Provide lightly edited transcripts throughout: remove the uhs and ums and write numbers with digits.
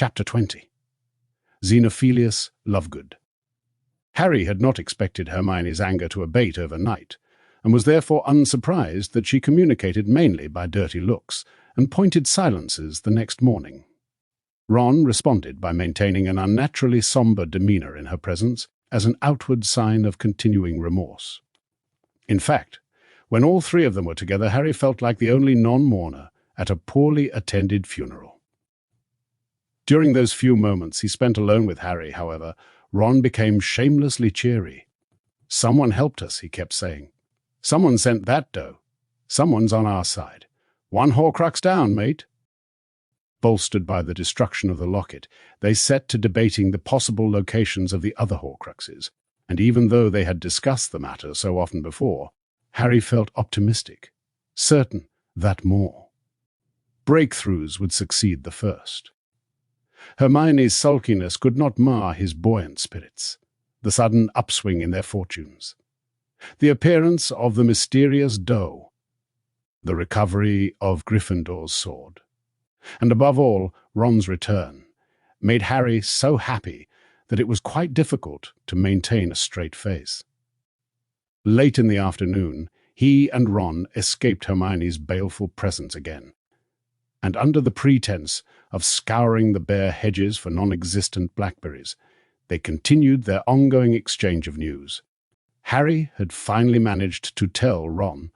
Chapter 20. Xenophilius Lovegood. Harry had not expected Hermione's anger to abate overnight, and was therefore unsurprised that she communicated mainly by dirty looks and pointed silences the next morning. Ron responded by maintaining an unnaturally sombre demeanour in her presence as an outward sign of continuing remorse. In fact, when all three of them were together, Harry felt like the only non-mourner at a poorly attended funeral. During those few moments he spent alone with Harry, however, Ron became shamelessly cheery. "Someone helped us," he kept saying. "Someone sent that dough. Someone's on our side. One Horcrux down, mate." Bolstered by the destruction of the locket, they set to debating the possible locations of the other Horcruxes, and even though they had discussed the matter so often before, Harry felt optimistic, certain that more breakthroughs would succeed the first. Hermione's sulkiness could not mar his buoyant spirits, the sudden upswing in their fortunes, the appearance of the mysterious doe, the recovery of Gryffindor's sword, and above all, Ron's return, made Harry so happy that it was quite difficult to maintain a straight face. Late in the afternoon, he and Ron escaped Hermione's baleful presence again, and under the pretense of scouring the bare hedges for non-existent blackberries, they continued their ongoing exchange of news. Harry had finally managed to tell Ron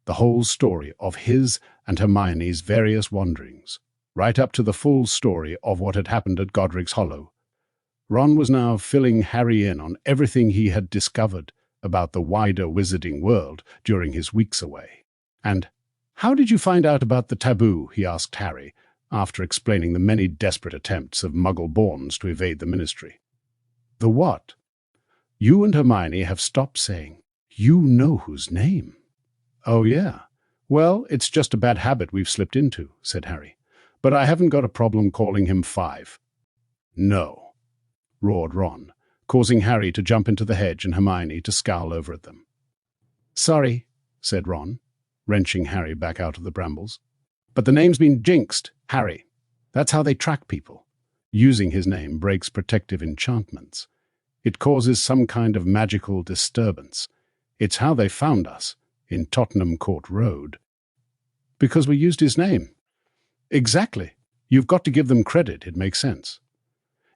the whole story of his and Hermione's various wanderings, right up to the full story of what had happened at Godric's Hollow. Ron was now filling Harry in on everything he had discovered about the wider wizarding world during his weeks away. "And how did you find out about the taboo?" he asked Harry, after explaining the many desperate attempts of Muggle-borns to evade the Ministry. "The what?" "You and Hermione have stopped saying, 'You know whose name.'" "Oh, yeah. Well, it's just a bad habit we've slipped into," said Harry. "But I haven't got a problem calling him Five." "No," roared Ron, causing Harry to jump into the hedge and Hermione to scowl over at them. "Sorry," said Ron, wrenching Harry back out of the brambles. "But the name's been jinxed, Harry. That's how they track people. Using his name breaks protective enchantments. It causes some kind of magical disturbance. It's how they found us in Tottenham Court Road." "Because we used his name." "Exactly. You've got to give them credit, it makes sense.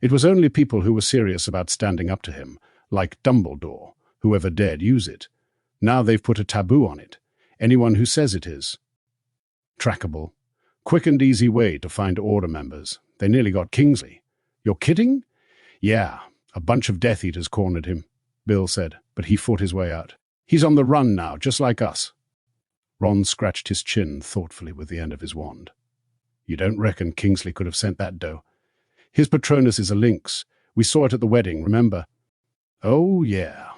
It was only people who were serious about standing up to him, like Dumbledore, who ever dared use it. Now they've put a taboo on it. Anyone who says it is trackable. Quick and easy way to find Order members. They nearly got Kingsley." "You're kidding?" "Yeah, a bunch of Death Eaters cornered him," Bill said, but he fought his way out. "He's on the run now, just like us." Ron scratched his chin thoughtfully with the end of his wand. "You don't reckon Kingsley could have sent that dough? His Patronus is a lynx. We saw it at the wedding, remember?" "Oh, yeah."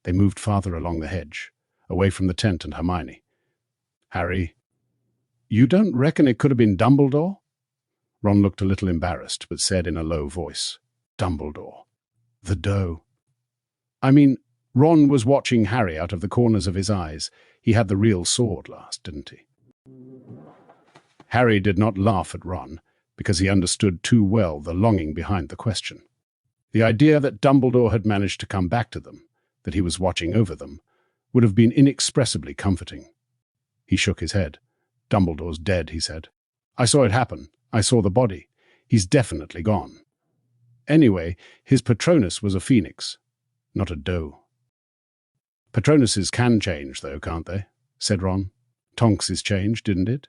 They moved farther along the hedge, away from the tent and Hermione. "Harry, you don't reckon it could have been Dumbledore?" Ron looked a little embarrassed, but said in a low voice, "Dumbledore. The doe." "I mean, Ron was watching Harry out of the corners of his eyes. He had the real sword last, didn't he?" Harry did not laugh at Ron, because he understood too well the longing behind the question. The idea that Dumbledore had managed to come back to them, that he was watching over them, would have been inexpressibly comforting. He shook his head. "Dumbledore's dead," he said. "I saw it happen. I saw the body. He's definitely gone. Anyway, his Patronus was a phoenix, not a doe." "Patronuses can change, though, can't they?" said Ron. "Tonks's changed, didn't it?"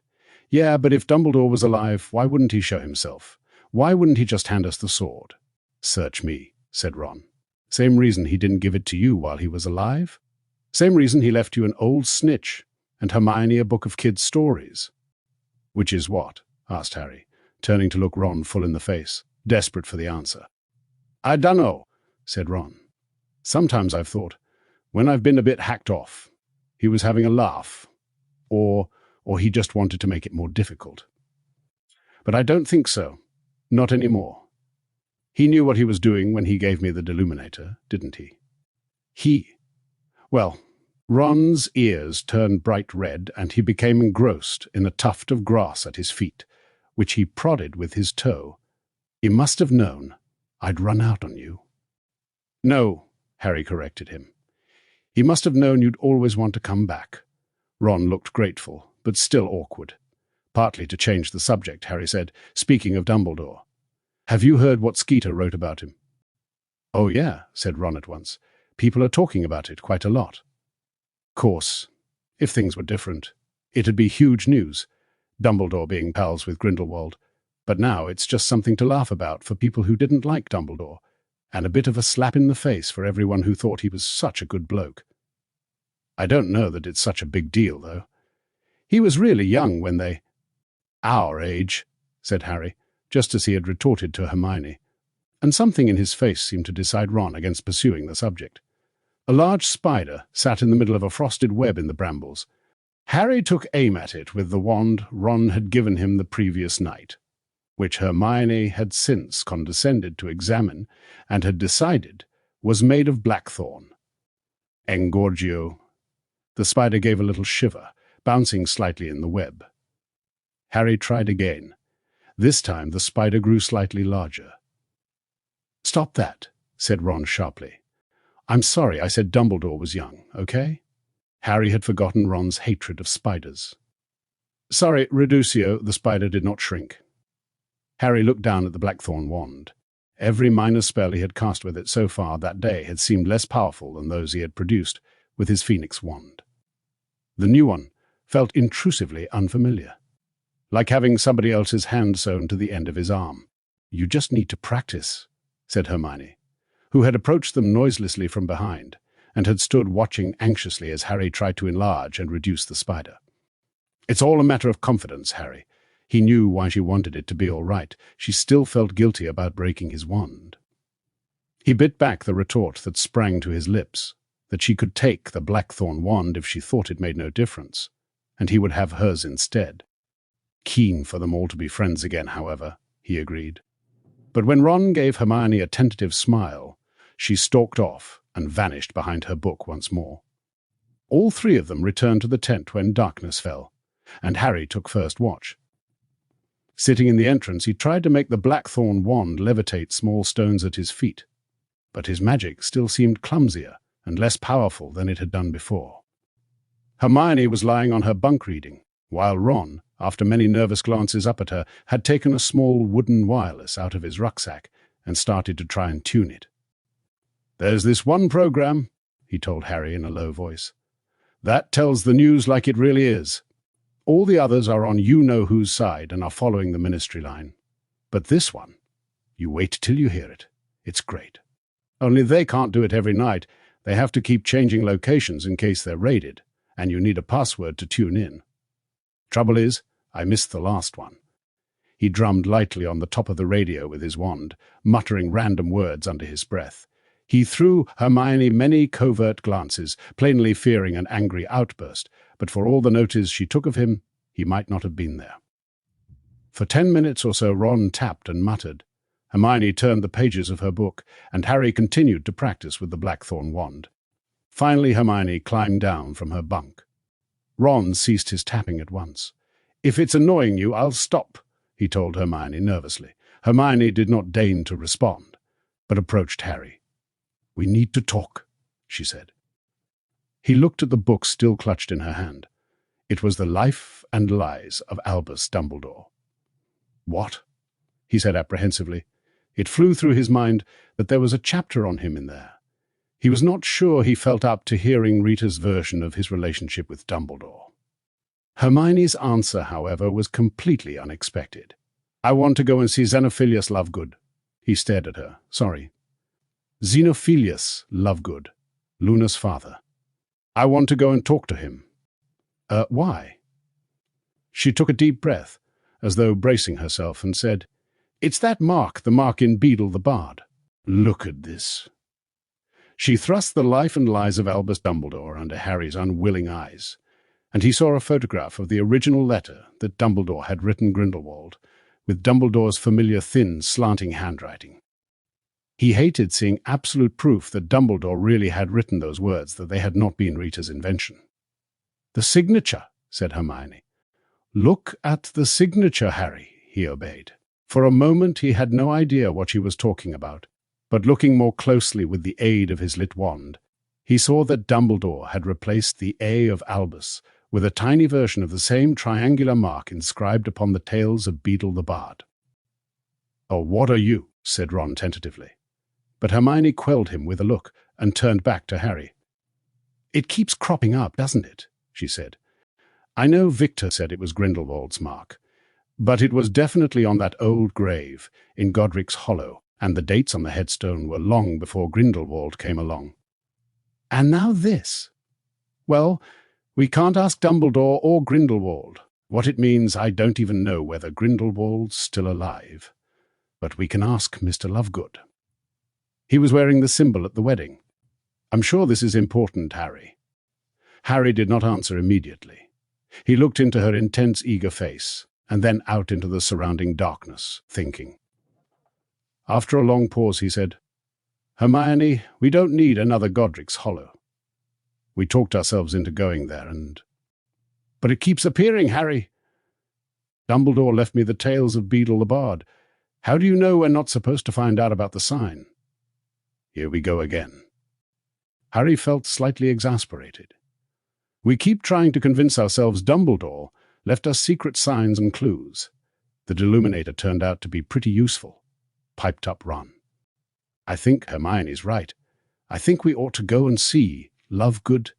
"Yeah, but if Dumbledore was alive, why wouldn't he show himself? Why wouldn't he just hand us the sword?" "Search me," said Ron. "Same reason he didn't give it to you while he was alive? Same reason he left you an old snitch and Hermione a book of kids' stories." "Which is what?" asked Harry, turning to look Ron full in the face, desperate for the answer. "I dunno," said Ron. "Sometimes I've thought, when I've been a bit hacked off, he was having a laugh, or he just wanted to make it more difficult. But I don't think so. Not anymore. He knew what he was doing when he gave me the Deluminator, didn't he? Well, Ron's ears turned bright red, and he became engrossed in a tuft of grass at his feet, which he prodded with his toe He must have known I'd run out on you." "No," Harry corrected him. "He must have known you'd always want to come back." Ron looked grateful, but still awkward. Partly to change the subject, Harry said, "Speaking of Dumbledore, have you heard what Skeeter wrote about him?" "Oh yeah," said Ron at once. "People are talking about it quite a lot." Course, if things were different, it'd be huge news, Dumbledore being pals with Grindelwald. But now it's just something to laugh about for people who didn't like Dumbledore, and a bit of a slap in the face for everyone who thought he was such a good bloke. I don't know that it's such a big deal, though. He was really young when they— "Our age," said Harry, just as he had retorted to Hermione, and something in his face seemed to decide Ron against pursuing the subject. A large spider sat in the middle of a frosted web in the brambles. Harry took aim at it with the wand Ron had given him the previous night, which Hermione had since condescended to examine and had decided was made of blackthorn. Engorgio. The spider gave a little shiver, bouncing slightly in the web. Harry tried again. This time the spider grew slightly larger. "Stop that," said Ron sharply. "I'm sorry I said Dumbledore was young, okay?" Harry had forgotten Ron's hatred of spiders. "Sorry, Reducio," the spider did not shrink. Harry looked down at the blackthorn wand. Every minor spell he had cast with it so far that day had seemed less powerful than those he had produced with his phoenix wand. The new one felt intrusively unfamiliar, like having somebody else's hand sewn to the end of his arm. "You just need to practice," said Hermione, who had approached them noiselessly from behind and had stood watching anxiously as Harry tried to enlarge and reduce the spider. "It's all a matter of confidence, Harry." He knew why she wanted it to be all right. She still felt guilty about breaking his wand. He bit back the retort that sprang to his lips, that she could take the blackthorn wand if she thought it made no difference, and he would have hers instead. Keen for them all to be friends again, however, he agreed. But when Ron gave Hermione a tentative smile, she stalked off and vanished behind her book once more. All three of them returned to the tent when darkness fell, and Harry took first watch. Sitting in the entrance, he tried to make the blackthorn wand levitate small stones at his feet, but his magic still seemed clumsier and less powerful than it had done before. Hermione was lying on her bunk reading, while Ron, after many nervous glances up at her, had taken a small wooden wireless out of his rucksack and started to try and tune it. "There's this one program," he told Harry in a low voice, "that tells the news like it really is. All the others are on you-know-whose side and are following the ministry line. But this one, you wait till you hear it. It's great. Only they can't do it every night. They have to keep changing locations in case they're raided, and you need a password to tune in. Trouble is, I missed the last one." He drummed lightly on the top of the radio with his wand, muttering random words under his breath. He threw Hermione many covert glances, plainly fearing an angry outburst, but for all the notice she took of him, he might not have been there. For 10 minutes or so Ron tapped and muttered. Hermione turned the pages of her book, and Harry continued to practice with the blackthorn wand. Finally Hermione climbed down from her bunk. Ron ceased his tapping at once. "If it's annoying you, I'll stop," he told Hermione nervously. Hermione did not deign to respond, but approached Harry. "We need to talk," she said. He looked at the book still clutched in her hand. It was the Life and Lies of Albus Dumbledore. "What?" he said apprehensively. It flew through his mind that there was a chapter on him in there. He was not sure he felt up to hearing Rita's version of his relationship with Dumbledore. Hermione's answer, however, was completely unexpected. "I want to go and see Xenophilius Lovegood." He stared at her. "Sorry. Xenophilius Lovegood, Luna's father. I want to go and talk to him." Why?" She took a deep breath, as though bracing herself, and said, "It's that mark, the mark in Beedle the Bard. Look at this." She thrust the Life and Lies of Albus Dumbledore under Harry's unwilling eyes, and he saw a photograph of the original letter that Dumbledore had written Grindelwald, with Dumbledore's familiar thin, slanting handwriting. He hated seeing absolute proof that Dumbledore really had written those words, that they had not been Rita's invention. "The signature," said Hermione. "Look at the signature, Harry," he obeyed. For a moment he had no idea what she was talking about, but looking more closely with the aid of his lit wand, he saw that Dumbledore had replaced the A of Albus with a tiny version of the same triangular mark inscribed upon the tails of Beedle the Bard. "Oh, what are you?" said Ron tentatively. But Hermione quelled him with a look and turned back to Harry. "It keeps cropping up, doesn't it?" she said. "I know Victor said it was Grindelwald's mark, but it was definitely on that old grave in Godric's Hollow, and the dates on the headstone were long before Grindelwald came along. And now this. Well, we can't ask Dumbledore or Grindelwald. What it means, I don't even know whether Grindelwald's still alive. But we can ask Mr. Lovegood. He was wearing the symbol at the wedding. I'm sure this is important, Harry." Harry did not answer immediately. He looked into her intense, eager face, and then out into the surrounding darkness, thinking. After a long pause, he said, "Hermione, we don't need another Godric's Hollow. We talked ourselves into going there, and... But it keeps appearing, Harry. Dumbledore left me the tales of Beedle the Bard. How do you know we're not supposed to find out about the sign?" Here we go again. Harry felt slightly exasperated. "We keep trying to convince ourselves Dumbledore left us secret signs and clues. The Deluminator turned out to be pretty useful," piped up Ron. "I think Hermione's right. I think we ought to go and see Lovegood."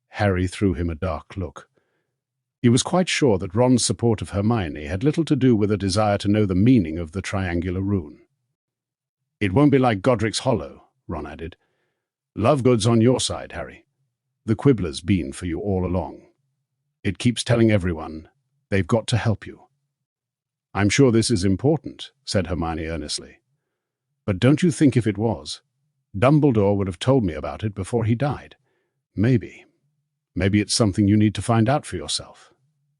Harry threw him a dark look. He was quite sure that Ron's support of Hermione had little to do with a desire to know the meaning of the triangular rune. "It won't be like Godric's Hollow," Ron added. "Lovegood's on your side, Harry. The Quibbler's been for you all along. It keeps telling everyone they've got to help you." "I'm sure this is important," said Hermione earnestly. "But don't you think if it was, Dumbledore would have told me about it before he died? Maybe it's something you need to find out for yourself,"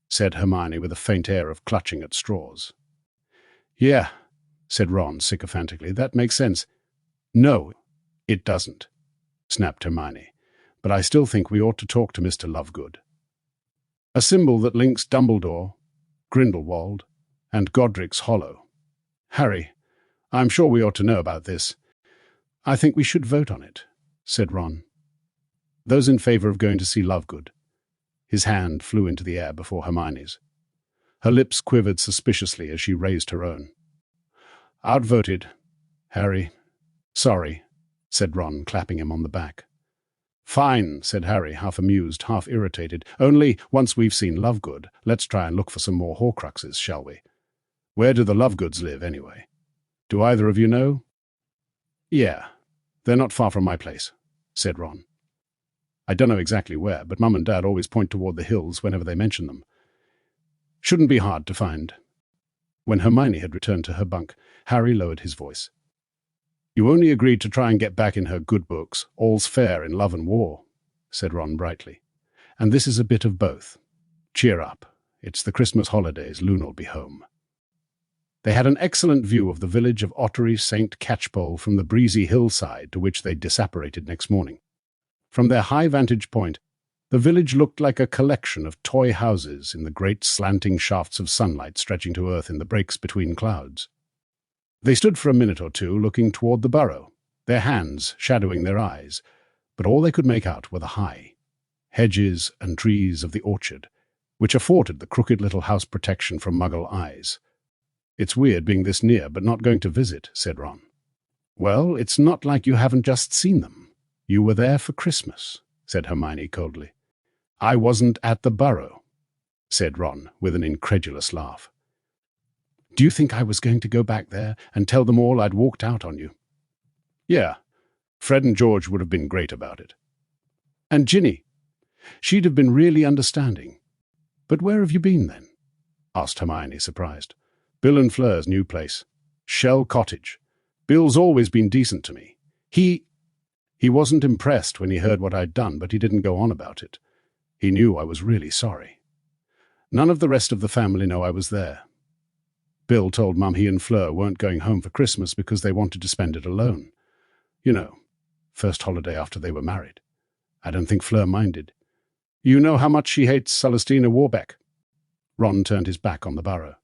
said Hermione with a faint air of clutching at straws. "Yeah," said Ron sycophantically, "that makes sense." "No, it doesn't," snapped Hermione. "But I still think we ought to talk to Mr. Lovegood. A symbol that links Dumbledore, Grindelwald, and Godric's Hollow. Harry, I'm sure we ought to know about this." "I think we should vote on it," said Ron. "Those in favor of going to see Lovegood." His hand flew into the air before Hermione's. Her lips quivered suspiciously as she raised her own. "Outvoted, Harry. Sorry," said Ron, clapping him on the back. "Fine," said Harry, half amused, half irritated. "Only, once we've seen Lovegood, let's try and look for some more Horcruxes, shall we? Where do the Lovegoods live, anyway? Do either of you know?" "Yeah, they're not far from my place," said Ron. "I don't know exactly where, but Mum and Dad always point toward the hills whenever they mention them. Shouldn't be hard to find." When Hermione had returned to her bunk, Harry lowered his voice. "You only agreed to try and get back in her good books, all's fair in love and war," said Ron brightly. "And this is a bit of both. Cheer up. It's the Christmas holidays. Luna'll be home." They had an excellent view of the village of Ottery St. Catchpole from the breezy hillside to which they disapparated next morning. From their high vantage point, the village looked like a collection of toy houses in the great slanting shafts of sunlight stretching to earth in the breaks between clouds. They stood for a minute or two looking toward the burrow, their hands shadowing their eyes, but all they could make out were the high hedges and trees of the orchard, which afforded the crooked little house protection from Muggle eyes. "It's weird being this near but not going to visit," said Ron. "Well, it's not like you haven't just seen them. You were there for Christmas," said Hermione coldly. "I wasn't at the burrow," said Ron with an incredulous laugh. "Do you think I was going to go back there and tell them all I'd walked out on you?" "Yeah, Fred and George would have been great about it. And Ginny. She'd have been really understanding. But where have you been then?" asked Hermione, surprised. "Bill and Fleur's new place. Shell Cottage. Bill's always been decent to me. He wasn't impressed when he heard what I'd done, but he didn't go on about it. He knew I was really sorry. None of the rest of the family know I was there. Bill told Mum he and Fleur weren't going home for Christmas because they wanted to spend it alone. You know, first holiday after they were married. I don't think Fleur minded. You know how much she hates Celestina Warbeck." Ron turned his back on the burrow.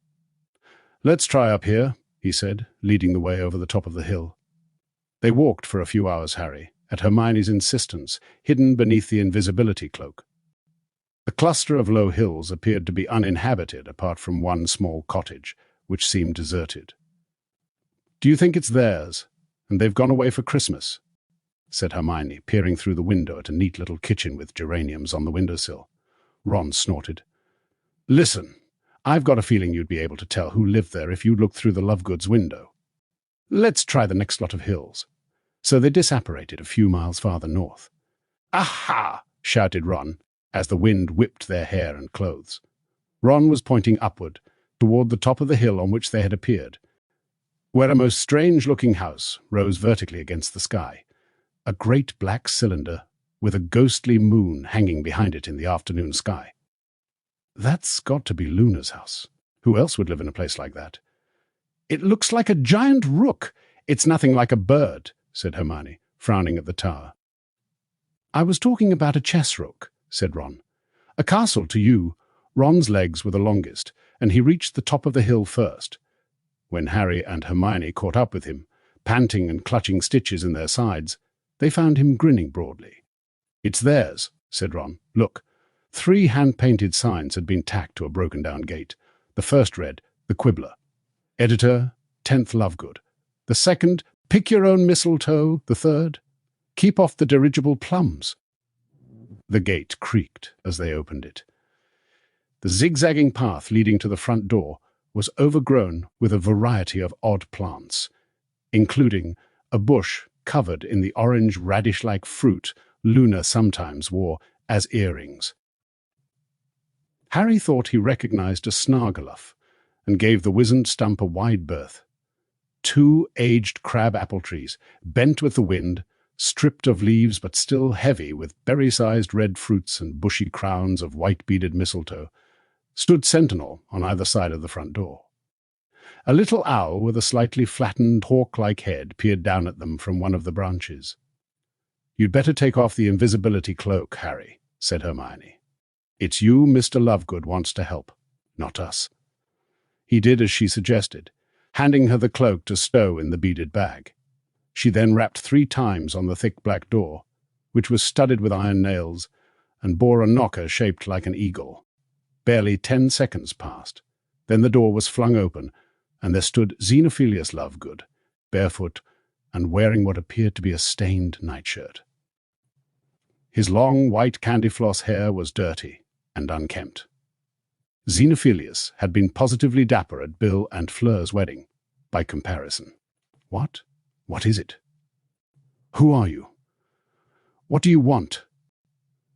"Let's try up here," he said, leading the way over the top of the hill. They walked for a few hours, Harry, at Hermione's insistence, hidden beneath the invisibility cloak. The cluster of low hills appeared to be uninhabited apart from one small cottage, which seemed deserted. "Do you think it's theirs, and they've gone away for Christmas?" said Hermione, peering through the window at a neat little kitchen with geraniums on the windowsill. Ron snorted. "Listen, I've got a feeling you'd be able to tell who lived there if you looked through the Lovegood's window. Let's try the next lot of hills." So they disapparated a few miles farther north. "Aha!" shouted Ron, as the wind whipped their hair and clothes. Ron was pointing upward, toward the top of the hill on which they had appeared, where a most strange-looking house rose vertically against the sky, a great black cylinder with a ghostly moon hanging behind it in the afternoon sky. "That's got to be Luna's house. Who else would live in a place like that?" "It looks like a giant rook. It's nothing like a bird," said Hermione, frowning at the tower. "I was talking about a chess rook," said Ron. "A castle to you." Ron's legs were the longest, and he reached the top of the hill first. When Harry and Hermione caught up with him, panting and clutching stitches in their sides, they found him grinning broadly. "It's theirs," said Ron. "Look." 3 hand-painted signs had been tacked to a broken-down gate. The first read, "The Quibbler." "Editor, 10th Lovegood." The second, "Pick your own mistletoe." The third, "Keep off the dirigible plums." The gate creaked as they opened it. The zigzagging path leading to the front door was overgrown with a variety of odd plants, including a bush covered in the orange radish-like fruit Luna sometimes wore as earrings. Harry thought he recognized a snargaluff and gave the wizened stump a wide berth. 2 aged crab apple trees, bent with the wind, stripped of leaves but still heavy with berry-sized red fruits and bushy crowns of white-beaded mistletoe, stood sentinel on either side of the front door. A little owl with a slightly flattened, hawk-like head peered down at them from one of the branches. "You'd better take off the invisibility cloak, Harry," said Hermione. "It's you Mr. Lovegood wants to help, not us." He did as she suggested, handing her the cloak to stow in the beaded bag. She then rapped 3 times on the thick black door, which was studded with iron nails, and bore a knocker shaped like an eagle. Barely 10 seconds passed. Then the door was flung open, and there stood Xenophilius Lovegood, barefoot and wearing what appeared to be a stained nightshirt. His long white candy-floss hair was dirty and unkempt. Xenophilius had been positively dapper at Bill and Fleur's wedding, by comparison. "What? What is it? Who are you? What do you want?"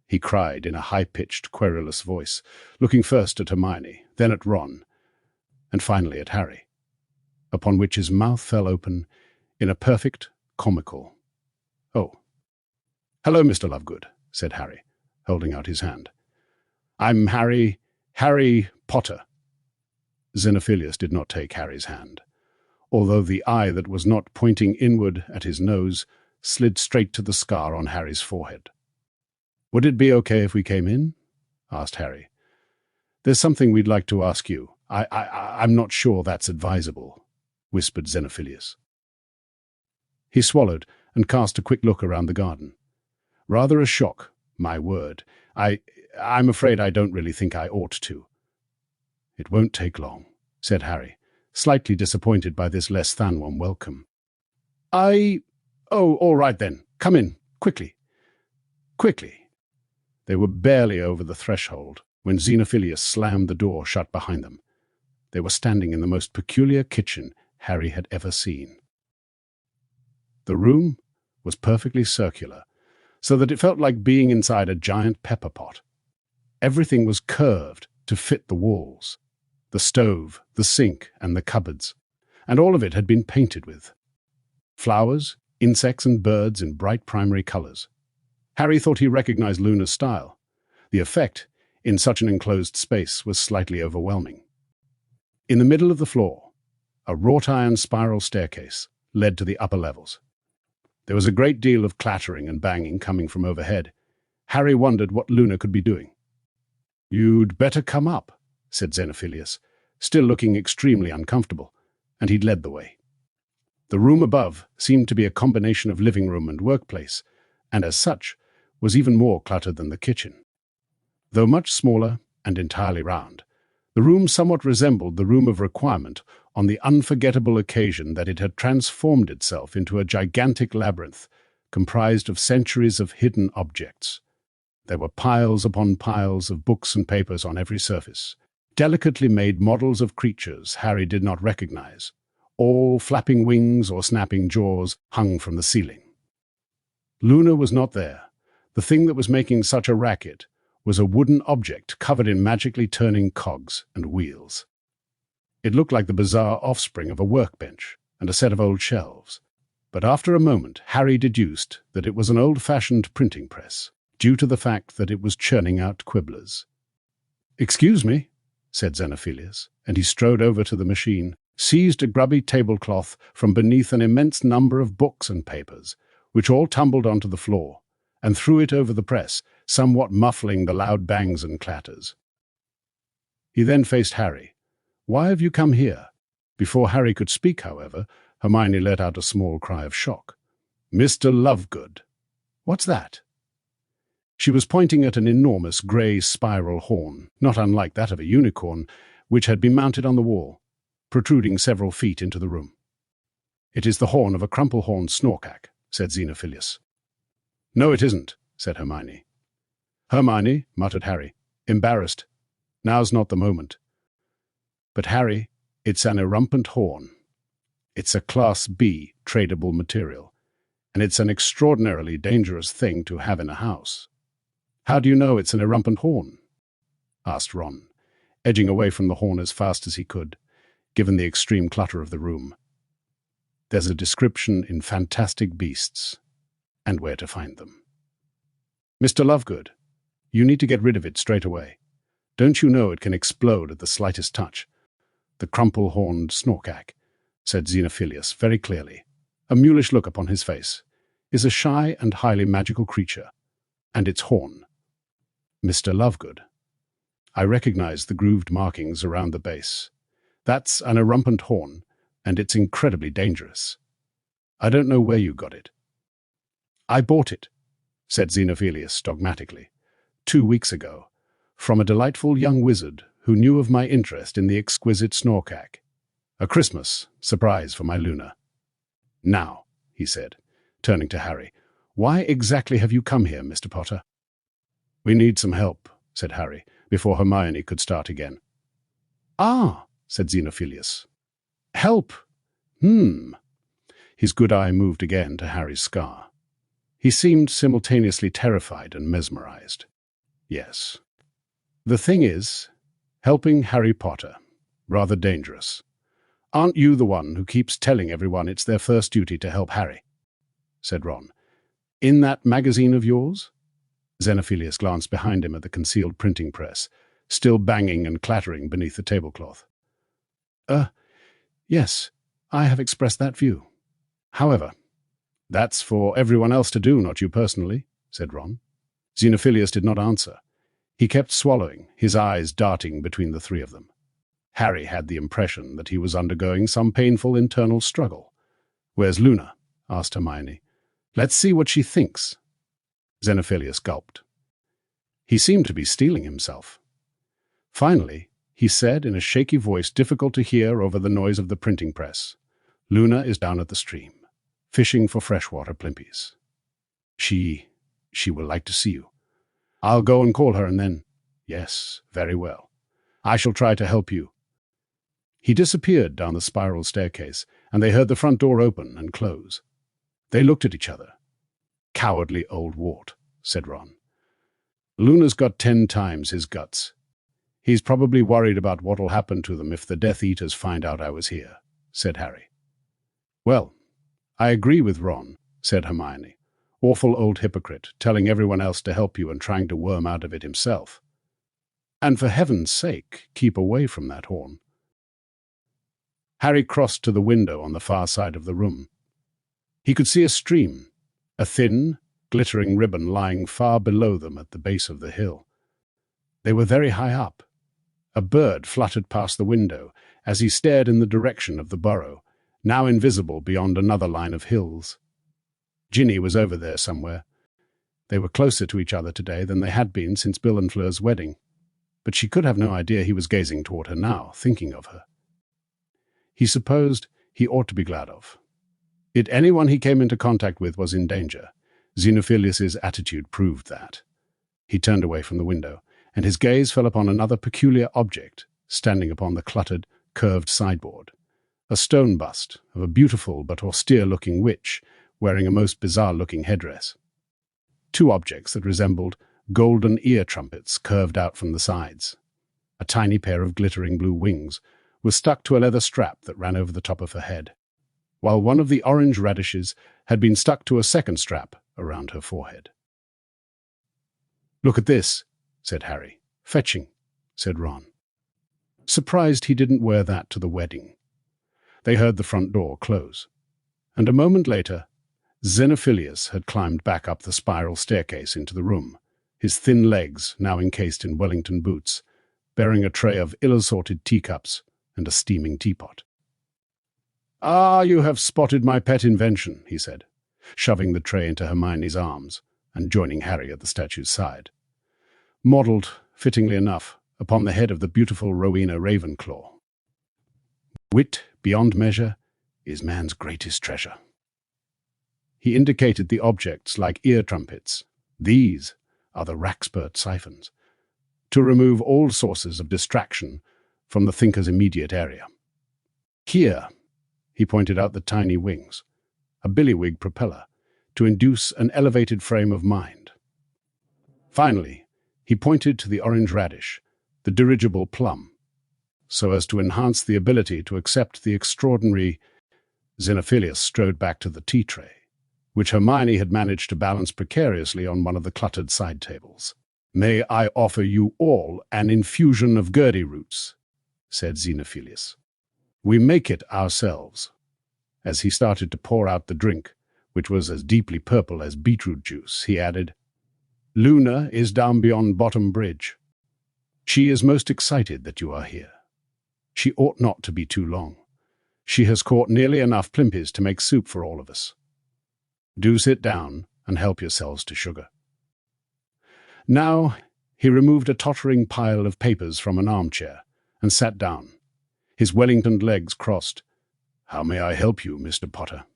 he cried in a high-pitched, querulous voice, looking first at Hermione, then at Ron, and finally at Harry, upon which his mouth fell open in a perfect comical "Oh." "Hello, Mr. Lovegood," said Harry, holding out his hand. "I'm Harry Potter." Xenophilius did not take Harry's hand, although the eye that was not pointing inward at his nose slid straight to the scar on Harry's forehead. "Would it be okay if we came in?" asked Harry. "There's something we'd like to ask you. I'm not sure that's advisable," whispered Xenophilius. He swallowed and cast a quick look around the garden. "Rather a shock, my word. I'm afraid I don't really think I ought to." "It won't take long," said Harry, slightly disappointed by this less than warm welcome. "Oh, all right then. Come in, quickly. Quickly." They were barely over the threshold when Xenophilius slammed the door shut behind them. They were standing in the most peculiar kitchen Harry had ever seen. The room was perfectly circular, so that it felt like being inside a giant pepper pot. Everything was curved to fit the walls, the stove, the sink, and the cupboards, and all of it had been painted with flowers, insects, and birds in bright primary colors. Harry thought he recognized Luna's style. The effect, in such an enclosed space, was slightly overwhelming. In the middle of the floor, a wrought-iron spiral staircase led to the upper levels. There was a great deal of clattering and banging coming from overhead. Harry wondered what Luna could be doing. "You'd better come up," said Xenophilius, still looking extremely uncomfortable, and he'd led the way. The room above seemed to be a combination of living room and workplace, and as such, was even more cluttered than the kitchen. Though much smaller and entirely round, the room somewhat resembled the room of requirement on the unforgettable occasion that it had transformed itself into a gigantic labyrinth comprised of centuries of hidden objects. There were piles upon piles of books and papers on every surface, delicately made models of creatures Harry did not recognize. All flapping wings or snapping jaws hung from the ceiling. Luna was not there. The thing that was making such a racket was a wooden object covered in magically turning cogs and wheels. It looked like the bizarre offspring of a workbench and a set of old shelves, but after a moment Harry deduced that it was an old-fashioned printing press, due to the fact that it was churning out quibblers. "Excuse me," said Xenophilius, and he strode over to the machine, seized a grubby tablecloth from beneath an immense number of books and papers, which all tumbled onto the floor, and threw it over the press, somewhat muffling the loud bangs and clatters. He then faced Harry. "Why have you come here?" Before Harry could speak, however, Hermione let out a small cry of shock. "Mr. Lovegood." "What's that?" She was pointing at an enormous grey spiral horn, not unlike that of a unicorn, which had been mounted on the wall, protruding several feet into the room. "It is the horn of a crumple-horned snorkack," said Xenophilius. "No, it isn't," said Hermione. "Hermione," muttered Harry, embarrassed. "Now's not the moment." "But Harry, it's an erumpent horn. It's a Class B tradable material, and it's an extraordinarily dangerous thing to have in a house." "How do you know it's an erumpent horn?" asked Ron, edging away from the horn as fast as he could, given the extreme clutter of the room. "There's a description in Fantastic Beasts, and where to find them." "Mr. Lovegood, you need to get rid of it straight away. Don't you know it can explode at the slightest touch?" "The crumple-horned snorkack," said Xenophilius very clearly, a mulish look upon his face, "is a shy and highly magical creature, and its horn." "Mr. Lovegood, I recognize the grooved markings around the base. That's an erumpent horn, and it's incredibly dangerous. I don't know where you got it." "I bought it," said Xenophilius dogmatically, 2 weeks ago, from a delightful young wizard who knew of my interest in the exquisite snorkack. A Christmas surprise for my Luna. "Now," he said, turning to Harry, "why exactly have you come here, Mr. Potter?" "We need some help," said Harry, before Hermione could start again. "Ah," said Xenophilius. "Help. His good eye moved again to Harry's scar. He seemed simultaneously terrified and mesmerized. "Yes. The thing is, helping Harry Potter. Rather dangerous. Aren't you the one who keeps telling everyone it's their first duty to help Harry?" said Ron. "In that magazine of yours?" Xenophilius glanced behind him at the concealed printing press, still banging and clattering beneath the tablecloth. Yes, I have expressed that view. However, that's for everyone else to do, not you personally," said Ron. Xenophilius did not answer. He kept swallowing, his eyes darting between the three of them. Harry had the impression that he was undergoing some painful internal struggle. "Where's Luna?" asked Hermione. "Let's see what she thinks." Xenophilius gulped. He seemed to be steeling himself. Finally, he said in a shaky voice difficult to hear over the noise of the printing press, "Luna is down at the stream, fishing for freshwater plimpies. She will like to see you. I'll go and call her and then—" "Yes, very well. I shall try to help you." He disappeared down the spiral staircase, and they heard the front door open and close. They looked at each other. "Cowardly old wart," said Ron. "Luna's got 10 times his guts. He's probably worried about what'll happen to them if the Death Eaters find out I was here," said Harry. "Well, I agree with Ron," said Hermione. "Awful old hypocrite, telling everyone else to help you and trying to worm out of it himself. And for heaven's sake, keep away from that horn." Harry crossed to the window on the far side of the room. He could see a stream, a thin, glittering ribbon lying far below them at the base of the hill. They were very high up, A bird fluttered past the window as he stared in the direction of the burrow, now invisible beyond another line of hills. Ginny was over there somewhere. They were closer to each other today than they had been since Bill and Fleur's wedding, but she could have no idea he was gazing toward her now, thinking of her. He supposed he ought to be glad of it. Anyone he came into contact with was in danger. Xenophilius's attitude proved that. He turned away from the window, and his gaze fell upon another peculiar object standing upon the cluttered, curved sideboard. A stone bust of a beautiful but austere-looking witch wearing a most bizarre-looking headdress. Two objects that resembled golden ear trumpets curved out from the sides. A tiny pair of glittering blue wings was stuck to a leather strap that ran over the top of her head, while one of the orange radishes had been stuck to a second strap around her forehead. "Look at this," said Harry. "Fetching," said Ron. Surprised he didn't wear that to the wedding. They heard the front door close, and a moment later, Xenophilius had climbed back up the spiral staircase into the room, his thin legs now encased in Wellington boots, bearing a tray of ill-assorted teacups and a steaming teapot. "Ah, you have spotted my pet invention," he said, shoving the tray into Hermione's arms and joining Harry at the statue's side. Modelled, fittingly enough, upon the head of the beautiful Rowena Ravenclaw. "Wit, beyond measure, is man's greatest treasure." He indicated the objects like ear trumpets. "These are the Raxpert siphons, to remove all sources of distraction from the thinker's immediate area. Here," he pointed out the tiny wings, "a billywig propeller, to induce an elevated frame of mind." Finally, he pointed to the orange radish, the dirigible plum, so as to enhance the ability to accept the extraordinary. Xenophilius strode back to the tea tray, which Hermione had managed to balance precariously on one of the cluttered side tables. "May I offer you all an infusion of Gurdy roots?" said Xenophilius. "We make it ourselves." As he started to pour out the drink, which was as deeply purple as beetroot juice, he added, "Luna is down beyond Bottom Bridge. She is most excited that you are here. She ought not to be too long. She has caught nearly enough plimpies to make soup for all of us. Do sit down and help yourselves to sugar." Now he removed a tottering pile of papers from an armchair and sat down, his Wellington legs crossed. "How may I help you, Mr. Potter?"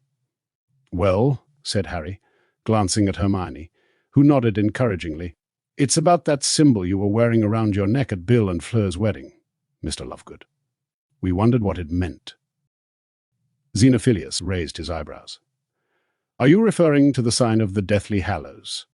"Well," said Harry, glancing at Hermione, who nodded encouragingly, "it's about that symbol you were wearing around your neck at Bill and Fleur's wedding, Mr. Lovegood. We wondered what it meant." Xenophilius raised his eyebrows. "Are you referring to the sign of the Deathly Hallows?"